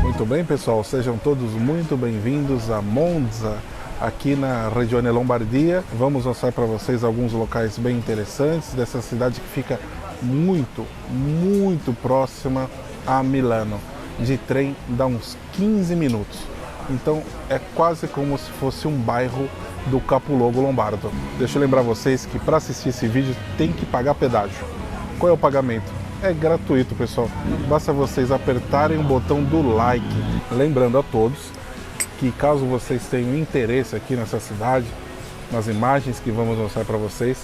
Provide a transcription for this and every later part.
Muito bem, pessoal, sejam todos muito bem-vindos a Monza, aqui na Regione Lombardia. Vamos mostrar para vocês alguns locais bem interessantes dessa cidade que fica muito próxima a Milano. De trem dá uns 15 minutos, então é quase como se fosse um bairro do Capoluogo Lombardo. Deixa eu lembrar vocês que para assistir esse vídeo tem que pagar pedágio. Qual é o pagamento? É gratuito, pessoal. Basta vocês apertarem o botão do like. Lembrando a todos que caso vocês tenham interesse aqui nessa cidade, nas imagens que vamos mostrar para vocês,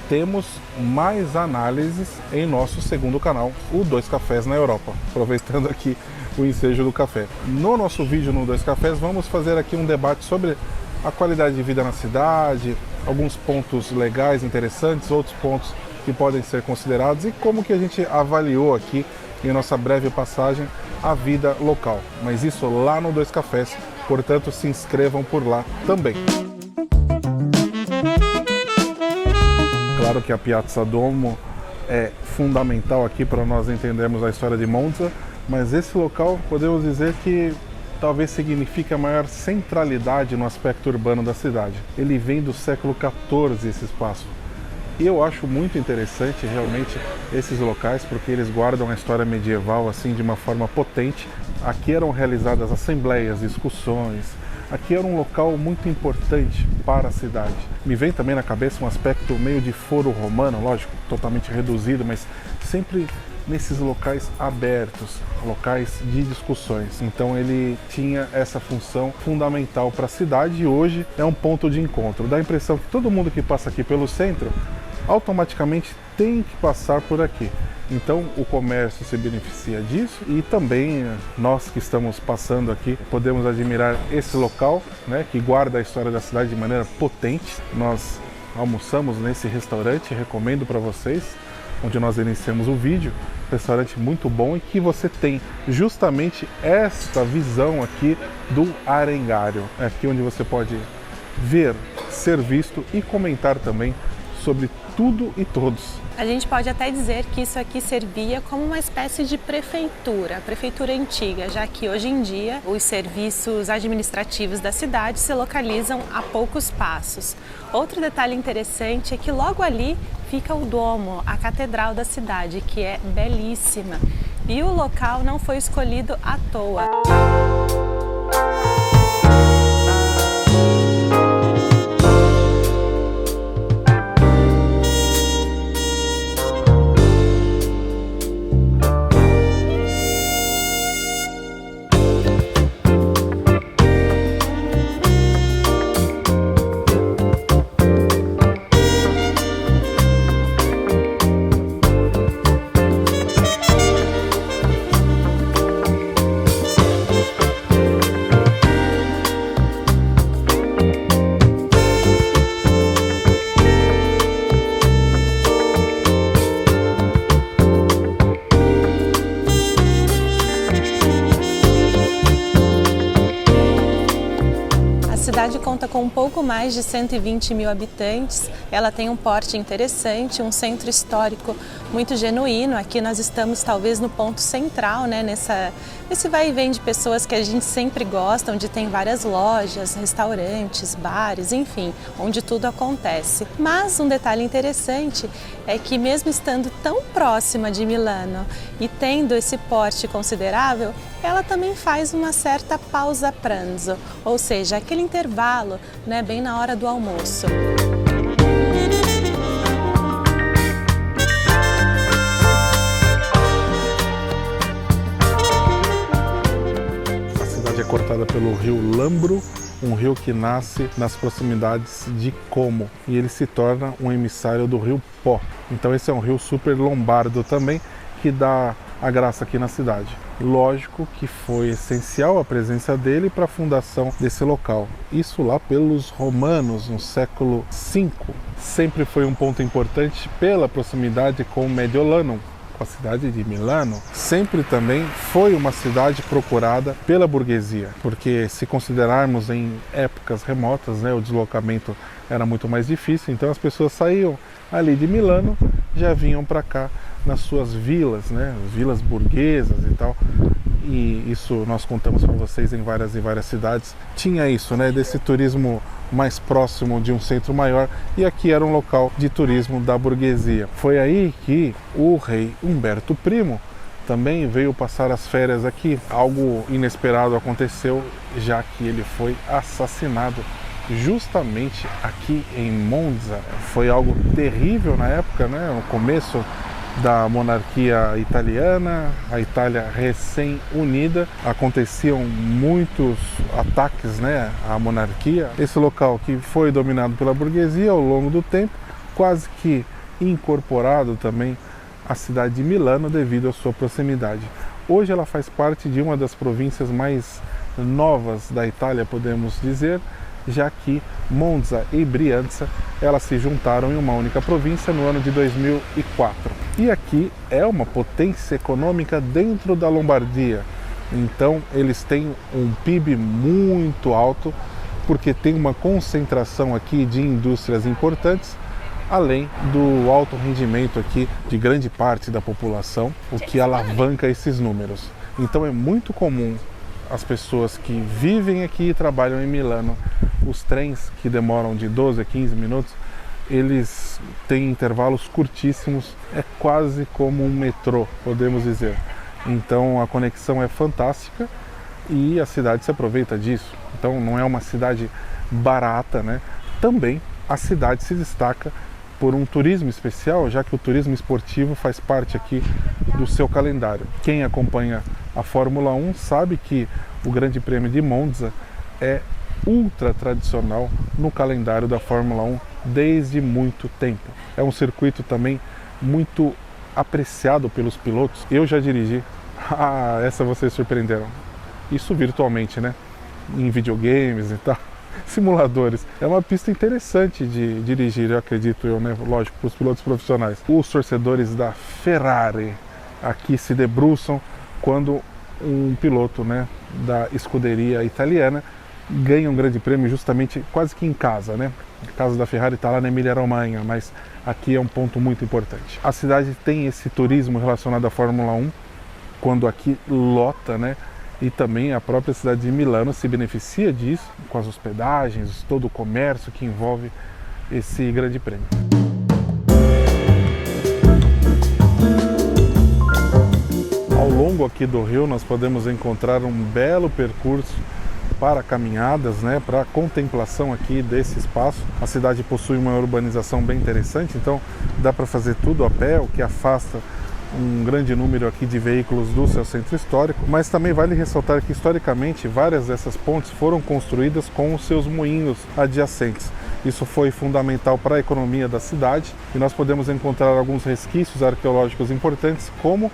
temos mais análises em nosso segundo canal, o Dois Cafés na Europa. Aproveitando aqui o ensejo do café. No nosso vídeo no Dois Cafés, vamos fazer aqui um debate sobre a qualidade de vida na cidade, alguns pontos legais, interessantes, outros pontos que podem ser considerados e como que a gente avaliou aqui em nossa breve passagem a vida local. Mas isso lá no Dois Cafés, portanto se inscrevam por lá também. Claro que a Piazza Duomo é fundamental aqui para nós entendermos a história de Monza, mas esse local podemos dizer que talvez signifique a maior centralidade no aspecto urbano da cidade. Ele vem do século XIV, esse espaço. E eu acho muito interessante realmente esses locais porque eles guardam a história medieval assim de uma forma potente. Aqui eram realizadas assembleias, discussões. Aqui era um local muito importante para a cidade. Me vem também na cabeça um aspecto meio de foro romano, lógico, totalmente reduzido, mas sempre nesses locais abertos, locais de discussões. Então ele tinha essa função fundamental para a cidade e hoje é um ponto de encontro. Dá a impressão que todo mundo que passa aqui pelo centro automaticamente tem que passar por aqui. Então o comércio se beneficia disso e também nós que estamos passando aqui podemos admirar esse local, né, que guarda a história da cidade de maneira potente. Nós almoçamos nesse restaurante, recomendo para vocês, onde nós iniciamos o vídeo. Restaurante muito bom e que você tem justamente esta visão aqui do arengário. É aqui onde você pode ver, ser visto e comentar também sobre tudo e todos. A gente pode até dizer que isso aqui servia como uma espécie de prefeitura antiga, já que hoje em dia os serviços administrativos da cidade se localizam a poucos passos. Outro detalhe interessante é que logo ali fica o Duomo, a catedral da cidade, que é belíssima. E o local não foi escolhido à toa. A cidade conta com um pouco mais de 120 mil habitantes, ela tem um porte interessante, um centro histórico muito genuíno. Aqui nós estamos talvez no ponto central, né, nesse vai e vem de pessoas que a gente sempre gosta, onde tem várias lojas, restaurantes, bares, enfim, onde tudo acontece. Mas um detalhe interessante é que mesmo estando tão próxima de Milano e tendo esse porte considerável, ela também faz uma certa pausa pranzo, ou seja, aquele intervalo, né, bem na hora do almoço. A cidade é cortada pelo rio Lambro, um rio que nasce nas proximidades de Como e ele se torna um emissário do rio Po. Então esse é um rio super lombardo também, que dá a graça aqui na cidade. Lógico que foi essencial a presença dele para a fundação desse local. Isso lá pelos romanos, no século V. Sempre foi um ponto importante pela proximidade com Mediolanum, com a cidade de Milano. Sempre também foi uma cidade procurada pela burguesia, porque se considerarmos em épocas remotas, né, o deslocamento era muito mais difícil, então as pessoas saíam ali de Milano, já vinham para cá nas suas vilas, né, vilas burguesas e tal. E isso nós contamos para vocês em várias cidades. Tinha isso, né, desse turismo mais próximo de um centro maior, e aqui era um local de turismo da burguesia. Foi aí que o rei Humberto I também veio passar as férias aqui. Algo inesperado aconteceu, já que ele foi assassinado justamente aqui em Monza. Foi algo terrível na época, né, no começo da monarquia italiana, a Itália recém-unida, aconteciam muitos ataques, né, à monarquia. Esse local que foi dominado pela burguesia ao longo do tempo, quase que incorporado também à cidade de Milano devido à sua proximidade. Hoje ela faz parte de uma das províncias mais novas da Itália, podemos dizer, já que Monza e Brianza elas se juntaram em uma única província no ano de 2004. E aqui é uma potência econômica dentro da Lombardia. Então eles têm um PIB muito alto, porque tem uma concentração aqui de indústrias importantes, além do alto rendimento aqui de grande parte da população, o que alavanca esses números. Então é muito comum as pessoas que vivem aqui e trabalham em Milano, os trens que demoram de 12 a 15 minutos, eles têm intervalos curtíssimos, é quase como um metrô, podemos dizer. Então a conexão é fantástica e a cidade se aproveita disso. Então não é uma cidade barata, né? Também a cidade se destaca por um turismo especial, já que o turismo esportivo faz parte aqui do seu calendário. Quem acompanha a Fórmula 1 sabe que o Grande Prêmio de Monza é ultra tradicional no calendário da Fórmula 1 desde muito tempo. É um circuito também muito apreciado pelos pilotos. Eu já dirigi, essa vocês surpreenderam, isso virtualmente, né? Em videogames e tal, simuladores. É uma pista interessante de dirigir, eu acredito eu, né? Lógico, para os pilotos profissionais. Os torcedores da Ferrari aqui se debruçam quando um piloto, né, da escuderia italiana ganha um grande prêmio justamente quase que em casa, né? A casa da Ferrari está lá na Emília-Romanha, mas aqui é um ponto muito importante. A cidade tem esse turismo relacionado à Fórmula 1, quando aqui lota, né? E também a própria cidade de Milano se beneficia disso, com as hospedagens, todo o comércio que envolve esse grande prêmio. Ao longo aqui do rio nós podemos encontrar um belo percurso para caminhadas, né, para contemplação aqui desse espaço. A cidade possui uma urbanização bem interessante, então dá para fazer tudo a pé, o que afasta um grande número aqui de veículos do seu centro histórico, mas também vale ressaltar que historicamente várias dessas pontes foram construídas com os seus moinhos adjacentes. Isso foi fundamental para a economia da cidade e nós podemos encontrar alguns resquícios arqueológicos importantes, como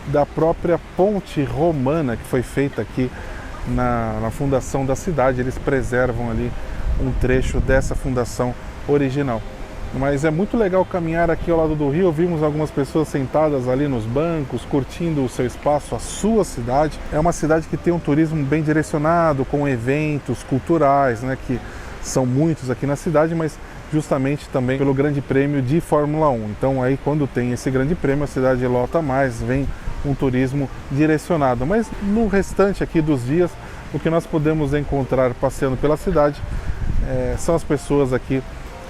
da própria ponte romana que foi feita aqui na fundação da cidade. Eles preservam ali um trecho dessa fundação original. Mas é muito legal caminhar aqui ao lado do rio. Vimos algumas pessoas sentadas ali nos bancos, curtindo o seu espaço, a sua cidade. É uma cidade que tem um turismo bem direcionado, com eventos culturais, né, que são muitos aqui na cidade, mas justamente também pelo Grande Prêmio de Fórmula 1. Então aí quando tem esse Grande Prêmio a cidade lota mais, vem um turismo direcionado. Mas no restante aqui dos dias, o que nós podemos encontrar passeando pela cidade são as pessoas aqui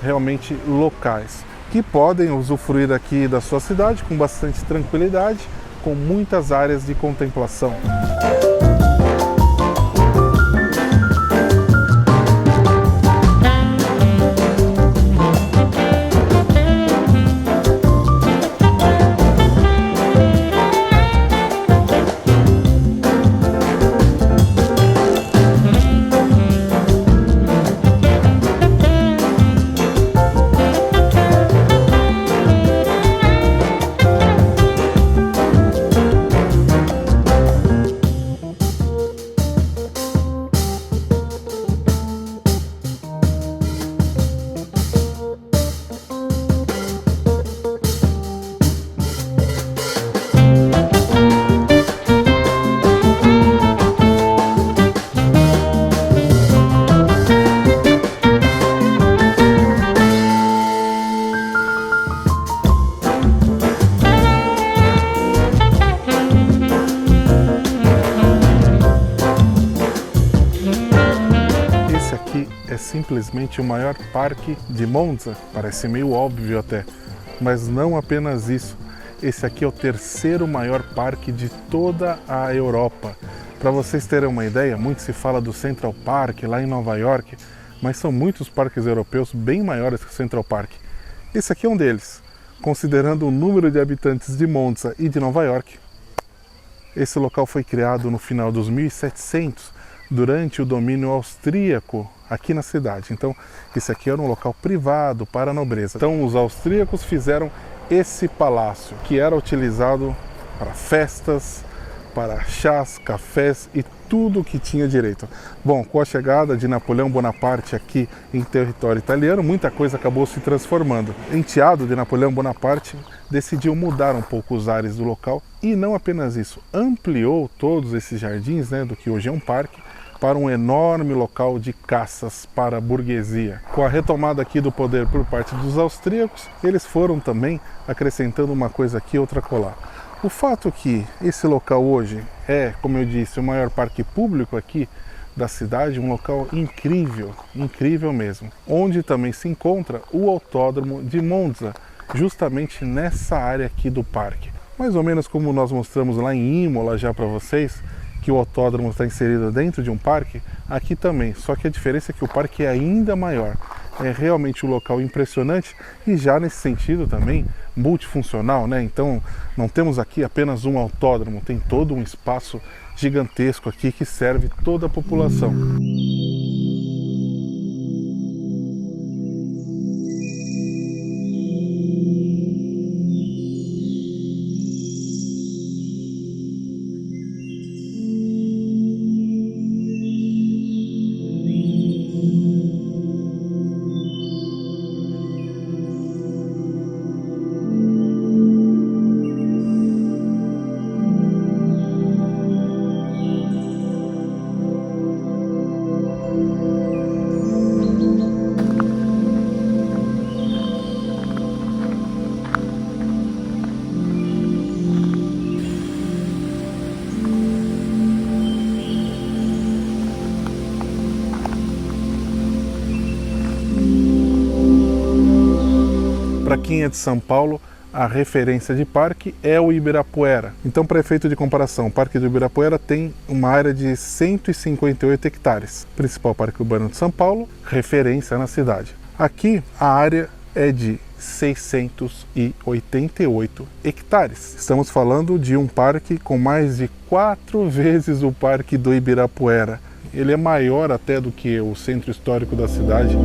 realmente locais, que podem usufruir aqui da sua cidade com bastante tranquilidade, com muitas áreas de contemplação. simplesmente o maior parque de Monza? Parece meio óbvio até, mas não apenas isso. Esse aqui é o terceiro maior parque de toda a Europa. Para vocês terem uma ideia, muito se fala do Central Park lá em Nova York, mas são muitos parques europeus bem maiores que o Central Park. Esse aqui é um deles. Considerando o número de habitantes de Monza e de Nova York, esse local foi criado no final dos 1700, durante o domínio austríaco aqui na cidade. Então, esse aqui era um local privado para a nobreza. Então, os austríacos fizeram esse palácio, que era utilizado para festas, para chás, cafés e tudo que tinha direito. Bom, com a chegada de Napoleão Bonaparte aqui em território italiano, muita coisa acabou se transformando. Enteado de Napoleão Bonaparte decidiu mudar um pouco os ares do local e não apenas isso, ampliou todos esses jardins, do que hoje é um parque, para um enorme local de caças para a burguesia. Com a retomada aqui do poder por parte dos austríacos, eles foram também acrescentando uma coisa aqui, outra colar. O fato que esse local hoje é, como eu disse, o maior parque público aqui da cidade, um local incrível, incrível mesmo, onde também se encontra o Autódromo de Monza, justamente nessa área aqui do parque. Mais ou menos como nós mostramos lá em Imola já para vocês, que o autódromo está inserido dentro de um parque, aqui também, só que a diferença é que o parque é ainda maior. É realmente um local impressionante e já nesse sentido também multifuncional, Então não temos aqui apenas um autódromo, tem todo um espaço gigantesco aqui que serve toda a população. Para quem é de São Paulo, a referência de parque é o Ibirapuera. Então, para efeito de comparação, o Parque do Ibirapuera tem uma área de 158 hectares. Principal parque urbano de São Paulo, referência na cidade. Aqui, a área é de 688 hectares. Estamos falando de um parque com mais de 4 vezes o Parque do Ibirapuera. Ele é maior até do que o centro histórico da cidade.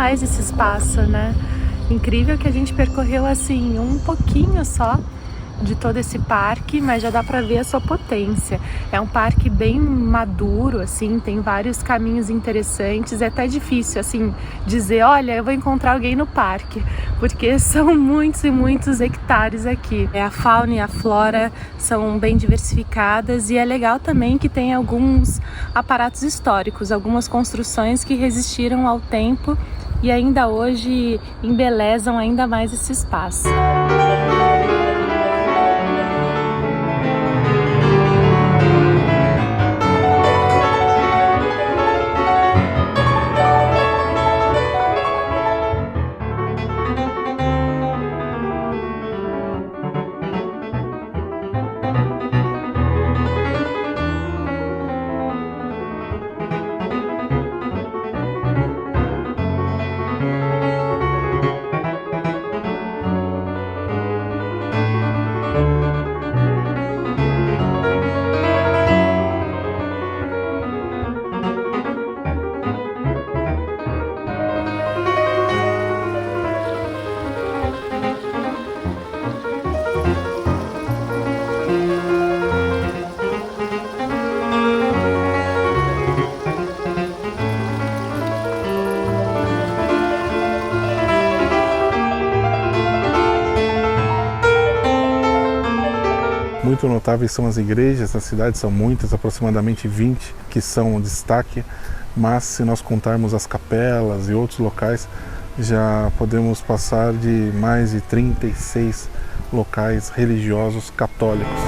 Demais esse espaço, Incrível que a gente percorreu assim um pouquinho só de todo esse parque, mas já dá para ver a sua potência. É um parque bem maduro, assim, tem vários caminhos interessantes. É até difícil, assim, dizer, olha, eu vou encontrar alguém no parque, porque são muitos e muitos hectares aqui. A fauna e a flora são bem diversificadas e é legal também que tem alguns aparatos históricos, algumas construções que resistiram ao tempo e ainda hoje embelezam ainda mais esse espaço. Muito notáveis são as igrejas da cidade, são muitas, aproximadamente 20 que são destaque, mas se nós contarmos as capelas e outros locais, já podemos passar de mais de 36 locais religiosos católicos.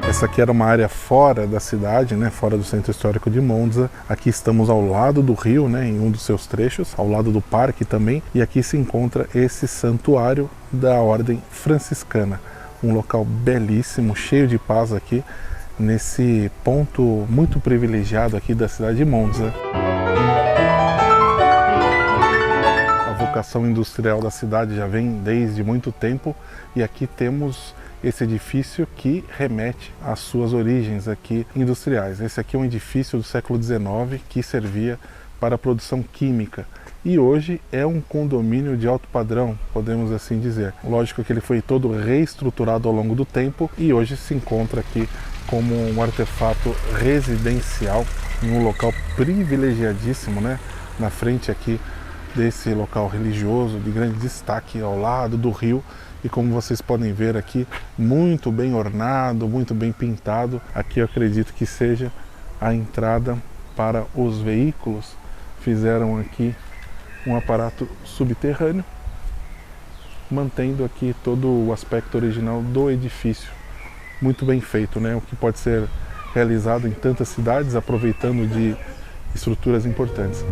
Essa aqui era uma área fora da cidade, né, fora do centro histórico de Monza. Aqui estamos ao lado do rio, né, em um dos seus trechos, ao lado do parque também. E aqui se encontra esse santuário da Ordem Franciscana. Um local belíssimo, cheio de paz aqui, nesse ponto muito privilegiado aqui da cidade de Monza. A vocação industrial da cidade já vem desde muito tempo e aqui temos esse edifício que remete às suas origens aqui industriais. Esse aqui é um edifício do século XIX que servia para a produção química e hoje é um condomínio de alto padrão, podemos assim dizer. Lógico que ele foi todo reestruturado ao longo do tempo e hoje se encontra aqui como um artefato residencial em um local privilegiadíssimo, né? Na frente aqui desse local religioso de grande destaque ao lado do rio. E como vocês podem ver aqui, muito bem ornado, muito bem pintado. Aqui eu acredito que seja a entrada para os veículos. Fizeram aqui um aparato subterrâneo, mantendo aqui todo o aspecto original do edifício. Muito bem feito, né? O que pode ser realizado em tantas cidades, aproveitando de estruturas importantes.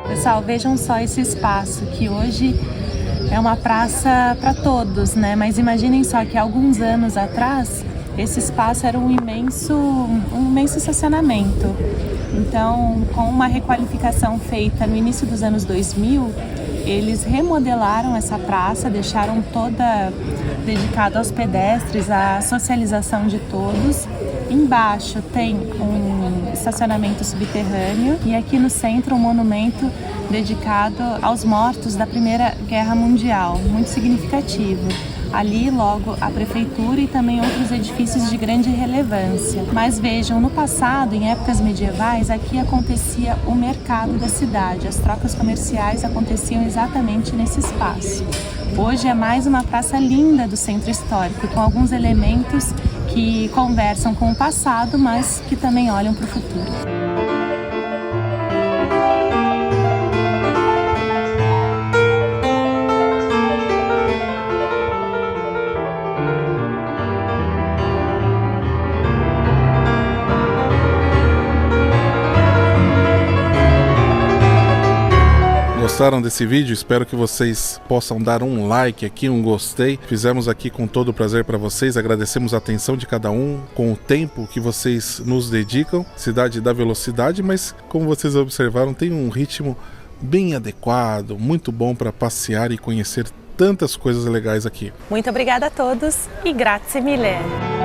Pessoal, vejam só esse espaço que hoje é uma praça para todos, né? Mas imaginem só que há alguns anos atrás esse espaço era um imenso estacionamento. Então, com uma requalificação feita no início dos anos 2000, eles remodelaram essa praça, deixaram toda dedicada aos pedestres, à socialização de todos. Embaixo tem um estacionamento subterrâneo e aqui no centro um monumento dedicado aos mortos da Primeira Guerra Mundial, muito significativo. Ali, logo, a prefeitura e também outros edifícios de grande relevância. Mas vejam, no passado, em épocas medievais, aqui acontecia o mercado da cidade. As trocas comerciais aconteciam exatamente nesse espaço. Hoje é mais uma praça linda do centro histórico, com alguns elementos que conversam com o passado, mas que também olham para o futuro. Gostaram desse vídeo? Espero que vocês possam dar um like aqui, um gostei. Fizemos aqui com todo o prazer para vocês, agradecemos a atenção de cada um, com o tempo que vocês nos dedicam. Cidade da Velocidade, mas como vocês observaram, tem um ritmo bem adequado, muito bom para passear e conhecer tantas coisas legais aqui. Muito obrigada a todos e grazie mille!